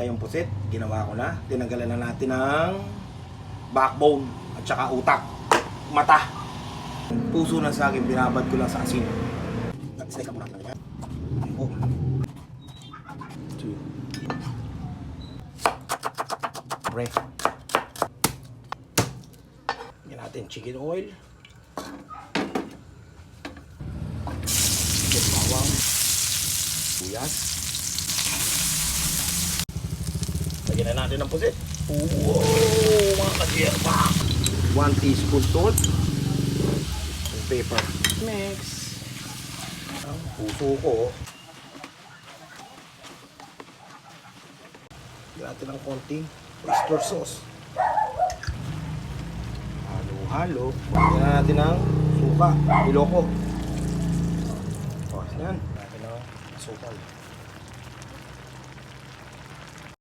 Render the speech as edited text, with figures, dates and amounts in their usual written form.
Yung pusit, ginawa ko na. Tinanggalan na natin ng backbone at saka utak, mata. Puso na sa akin, binabad ko lang sa asin. Nag-slay ka muna natin yan. Oh. 2. Pre. Yan natin chicken oil. Chicken bawang. Buyas. Lagyan na natin ng pusit. Wow, mga kadyerba. 1 teaspoon salt. And pepper. Mix. Ang puso ko. Lagyan natin ng konting oyster sauce. Halo-halo. Lagyan na natin ng suka. Iloko. O, yan. Lagyan natin ng asukal.